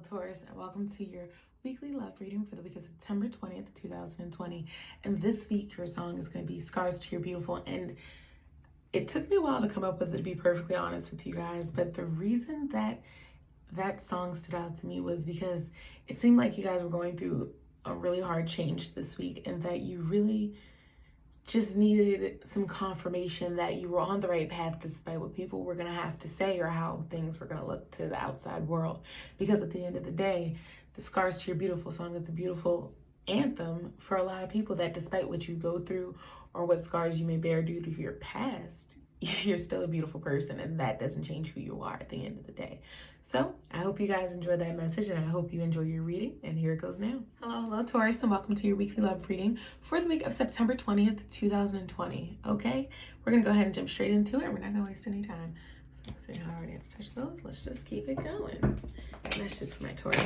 Taurus, and welcome to your weekly love reading for the week of September 20th, 2020. And this week, your song is going to be Scars to Your Beautiful. And it took me a while to come up with it, to be perfectly honest with you guys. But the reason that song stood out to me was because it seemed like you guys were going through a really hard change this week, and that you really just needed some confirmation that you were on the right path despite what people were going to have to say or how things were going to look to the outside world. Because at the end of the day, the Scars to Your Beautiful song is a beautiful anthem for a lot of people, that despite what you go through or what scars you may bear due to your past, you're still a beautiful person, and that doesn't change who you are at the end of the day. So I hope you guys enjoyed that message, and I hope you enjoy your reading, and here it goes now. Hello Taurus, and welcome to your weekly love reading for the week of September 20th, 2020. Okay, we're gonna go ahead and jump straight into it. We're not gonna waste any time. So see how I already had to touch those. Let's just keep it going. And that's just for my Taurus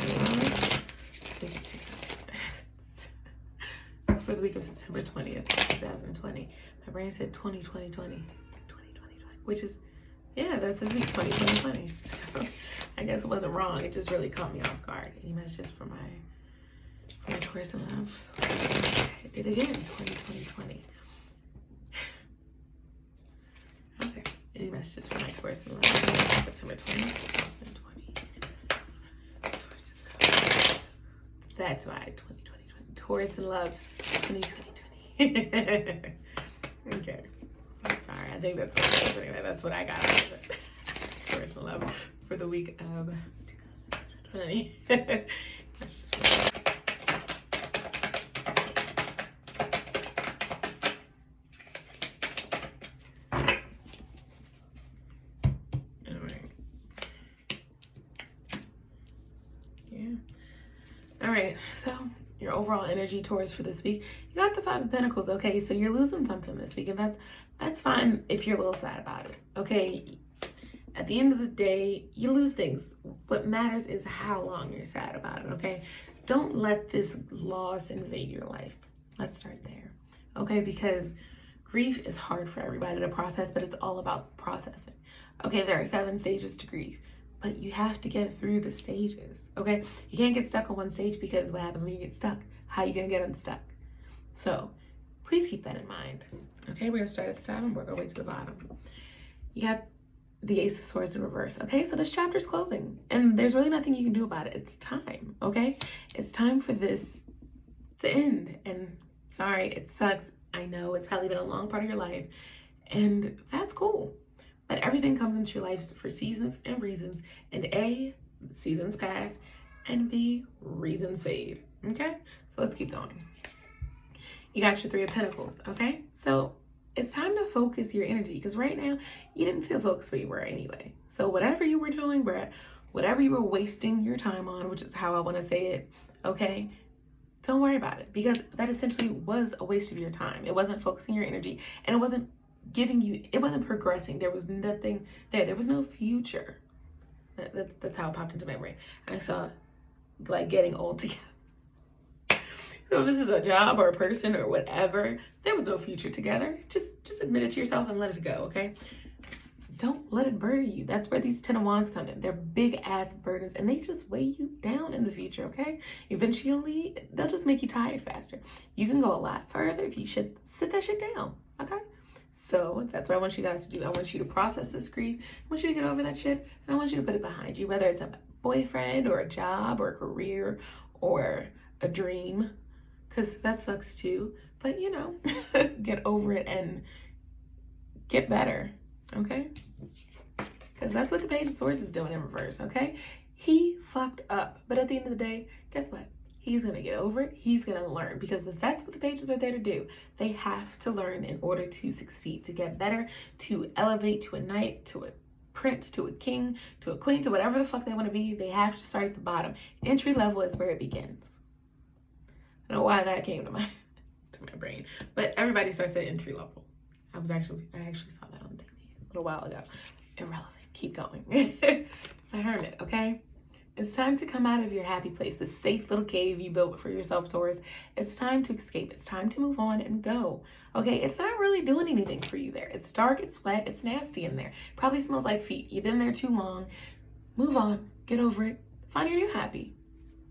for the week of September 20th, 2020. My brain said 2020, which is, yeah, that's this week, 2020. So I guess it wasn't wrong. It just really caught me off guard. Any messages for my Taurus in love? I did it again, 2020. Okay. Any messages for my Taurus in love? September 20th, 2020. Taurus in love. That's why, 2020. Taurus in love, 2020. Okay. Sorry, I think that's what it is. Anyway, that's what I got out of it. Taurus in love for the week of 2020. That's just what all right. Yeah. All right, so your overall energy, Taurus, for this week, you got the Five of Pentacles. Okay, so you're losing something this week, and that's fine if you're a little sad about it. Okay, at the end of the day, you lose things. What matters is how long you're sad about it. Okay, don't let this loss invade your life. Let's start there. Okay, because grief is hard for everybody to process, but it's all about processing. Okay, there are 7 stages to grief, but you have to get through the stages. Okay, you can't get stuck on one stage, because what happens when you get stuck? How are you gonna get unstuck? So please keep that in mind. Okay, we're gonna start at the top and work our way to the bottom. You got the Ace of Swords in reverse. Okay, so this chapter is closing, and there's really nothing you can do about it. It's time. Okay, it's time for this to end. And sorry, it sucks. I know it's probably been a long part of your life, and that's cool. But everything comes into your life for seasons and reasons. And A, seasons pass, and B, reasons fade. Okay, so let's keep going. You got your 3 of Pentacles. Okay, so it's time to focus your energy, because right now you didn't feel focused where you were anyway. So whatever you were doing, whatever you were wasting your time on, which is how I want to say it, okay, don't worry about it, because that essentially was a waste of your time. It wasn't focusing your energy, and it wasn't progressing. There was nothing there. There was no future. That's how it popped into my brain. I saw like getting old together. So if this is a job or a person or whatever, there was no future together. Just admit it to yourself and let it go, okay? Don't let it burden you. That's where these 10 of Wands come in. They're big ass burdens, and they just weigh you down in the future, okay? Eventually, they'll just make you tired faster. You can go a lot further if you should sit that shit down, okay? So that's what I want you guys to do. I want you to process this grief. I want you to get over that shit, and I want you to put it behind you, whether it's a boyfriend or a job or a career or a dream, because that sucks too. But, you know, get over it and get better, okay? Because that's what the Page of Swords is doing in reverse, okay? He fucked up, but at the end of the day, guess what? He's going to get over it. He's going to learn, because that's what the pages are there to do. They have to learn in order to succeed, to get better, to elevate to a knight, to a prince, to a king, to a queen, to whatever the fuck they want to be. They have to start at the bottom. Entry level is where it begins. I don't know why that came to my brain, but everybody starts at entry level. I actually saw that on TV a little while ago. Irrelevant. Keep going. The Hermit, okay? It's time to come out of your happy place, the safe little cave you built for yourself, Taurus. It's time to escape. It's time to move on and go. Okay, it's not really doing anything for you there. It's dark, it's wet, it's nasty in there. Probably smells like feet. You've been there too long. Move on. Get over it. find your new happy,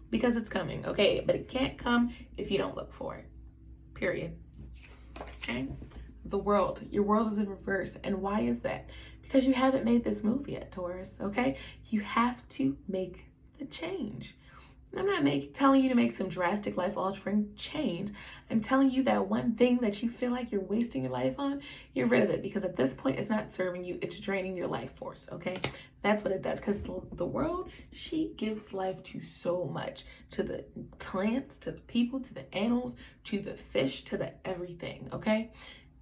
because it's coming, okay? But it can't come if you don't look for it, period. Okay? The world, your world is in reverse. And why is that? Because you haven't made this move yet, Taurus, okay? You have to make the change. I'm not telling you to make some drastic life-altering change. I'm telling you that one thing that you feel like you're wasting your life on, get rid of it, because at this point, it's not serving you. It's draining your life force, okay? That's what it does, because the world, she gives life to so much, to the plants, to the people, to the animals, to the fish, to the everything, okay?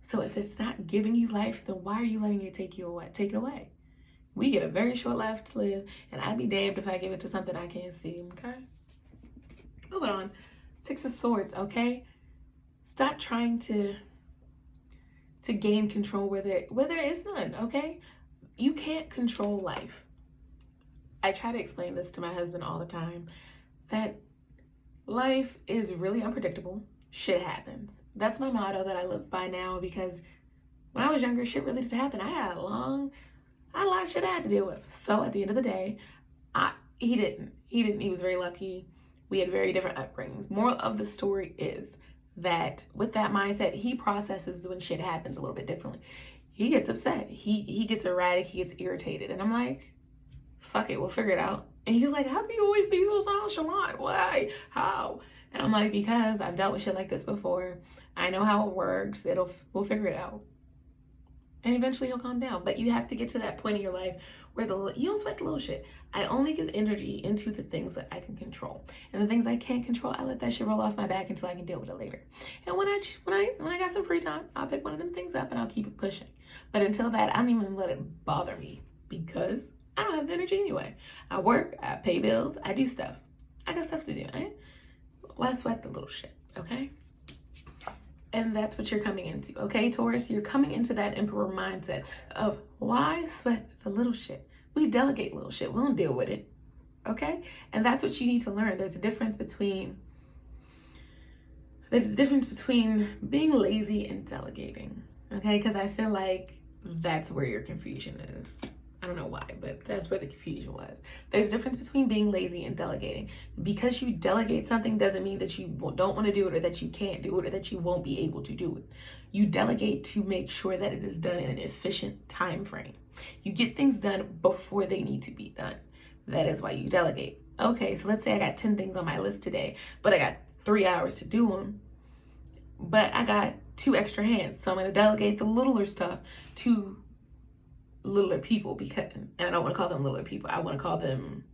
So if it's not giving you life, then why are you letting it take it away? We get a very short life to live, and I'd be damned if I give it to something I can't see, okay? Moving on. Six of Swords, okay? Stop trying to gain control where there is none, okay? You can't control life. I try to explain this to my husband all the time, that life is really unpredictable. Shit happens. That's my motto that I live by now, because when I was younger, shit really did happen. I had a lot of shit I had to deal with. So at the end of the day, he didn't. He was very lucky. We had very different upbringings. Moral of the story is that with that mindset, he processes when shit happens a little bit differently. He gets upset. He gets erratic. He gets irritated. And I'm like, fuck it, we'll figure it out. And he's like, how can you always be so nonchalant? Why? How? And I'm like, because I've dealt with shit like this before. I know how it works. We'll figure it out. And eventually he'll calm down. But you have to get to that point in your life where you don't sweat the little shit. I only give energy into the things that I can control. And the things I can't control, I let that shit roll off my back until I can deal with it later. And when I got some free time, I'll pick one of them things up and I'll keep it pushing. But until that, I don't even let it bother me, because I don't have the energy anyway. I work, I pay bills, I do stuff. I got stuff to do, right? Why sweat the little shit, okay? And that's what you're coming into, okay, Taurus? You're coming into that emperor mindset of, why sweat the little shit? We delegate little shit. We don't deal with it, okay? And that's what you need to learn. There's a difference between being lazy and delegating, okay? Because I feel like that's where your confusion is. I don't know why, but that's where the confusion was. There's a difference between being lazy and delegating. Because you delegate something doesn't mean that you don't want to do it, or that you can't do it, or that you won't be able to do it. You delegate to make sure that it is done in an efficient time frame. You get things done before they need to be done. That is why you delegate. Okay, so let's say I got 10 things on my list today, but I got 3 hours to do them. But I got 2 extra hands, so I'm going to delegate the littler stuff to littler people, and I don't want to call them littler people. I want to call them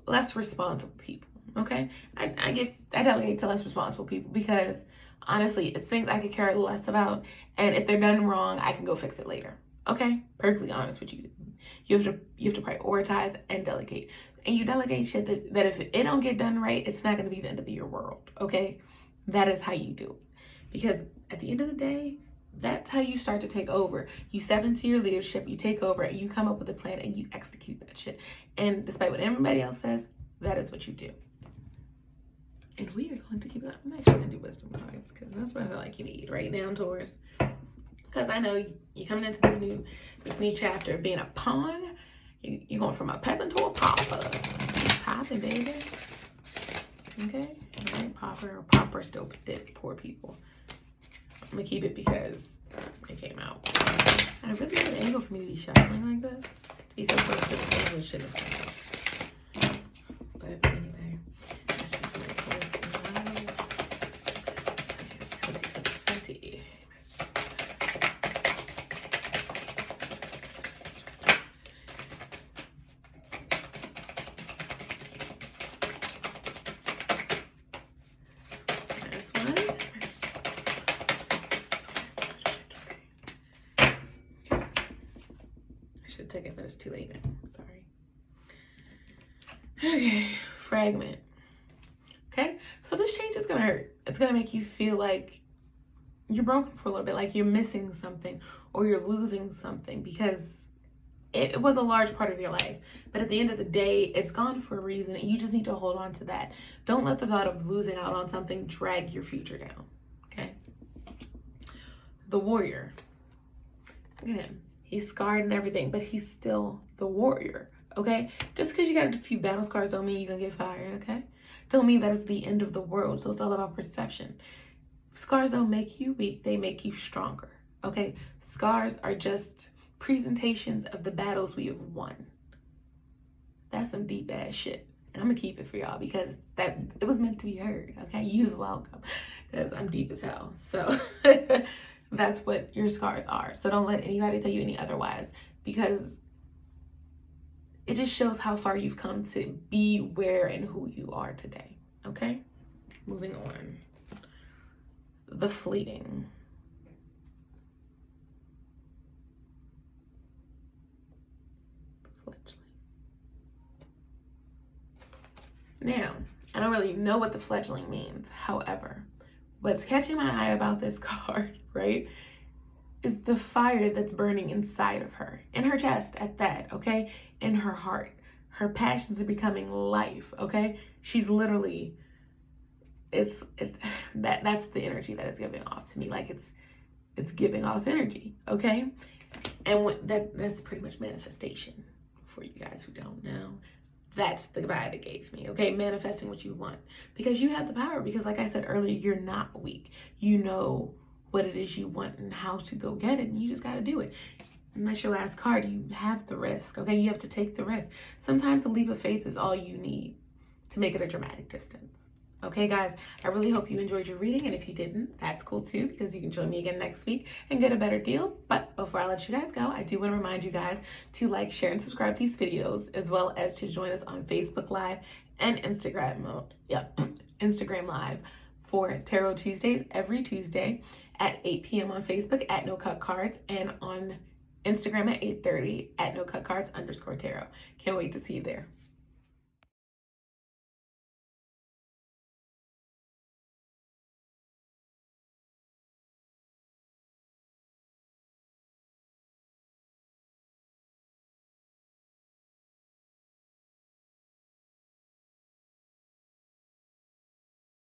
less responsible people. Okay, I delegate to less responsible people, because honestly, it's things I could care less about, and if they're done wrong, I can go fix it later. Okay, perfectly honest with you. You have to prioritize and delegate, and you delegate shit that if it don't get done right, it's not going to be the end of your world. Okay, that is how you do it, because at the end of the day, that's how you start to take over. You step into your leadership, you take over, and you come up with a plan, and you execute that shit. And despite what everybody else says, that is what you do. And we are going to keep going. I'm actually going to do wisdom cards, because that's what I feel like you need right now, Taurus. Because I know you're coming into this new chapter of being a pawn. You're going from a peasant to a pauper. Popping, baby. Okay? All right, pauper still did poor people. I'm gonna keep it because it came out. And a really good angle for me to be shuffling like this. To be so close to the table, should have come out. But anyway, let's just wait for this. 20. Let's just this one. Took it, but it's too late now. Sorry. Okay, fragment. Okay, so this change is gonna hurt. It's gonna make you feel like you're broken for a little bit, like you're missing something or you're losing something, because it was a large part of your life. But at the end of the day, it's gone for a reason, and you just need to hold on to that. Don't let the thought of losing out on something drag your future down. Okay. The warrior. Look at him. He's scarred and everything, but he's still the warrior. okay? Just because you got a few battle scars don't mean you're gonna get fired, okay? Don't mean that it's the end of the world. So it's all about perception. Scars don't make you weak, they make you stronger, okay? Scars are just presentations of the battles we have won. That's some deep ass shit. And I'm gonna keep it for y'all because that it was meant to be heard, okay? You're welcome, because I'm deep as hell. So that's what your scars are. So don't let anybody tell you any otherwise, because it just shows how far you've come to be where and who you are today, okay? Moving on. The fleeting. Now, I don't really know what the fledgling means. However, what's catching my eye about this card, right, is the fire that's burning inside of her, in her chest at that, okay, in her heart. Her passions are becoming life, okay? She's literally, it's that's the energy that it's giving off to me. Like it's giving off energy, okay? And that's pretty much manifestation for you guys who don't know. That's the vibe it gave me, okay? Manifesting what you want. Because you have the power. Because like I said earlier, you're not weak. You know what it is you want and how to go get it. And you just got to do it. And that's your last card. You have the risk, okay? You have to take the risk. Sometimes a leap of faith is all you need to make it a dramatic distance. Okay, guys, I really hope you enjoyed your reading. And if you didn't, that's cool too, because you can join me again next week and get a better deal. But before I let you guys go, I do want to remind you guys to like, share, and subscribe these videos, as well as to join us on Facebook Live and Instagram Live for Tarot Tuesdays every Tuesday at 8 p.m. on Facebook at No Cut Cards, and on Instagram at 8:30 at No Cut Cards _tarot. Can't wait to see you there.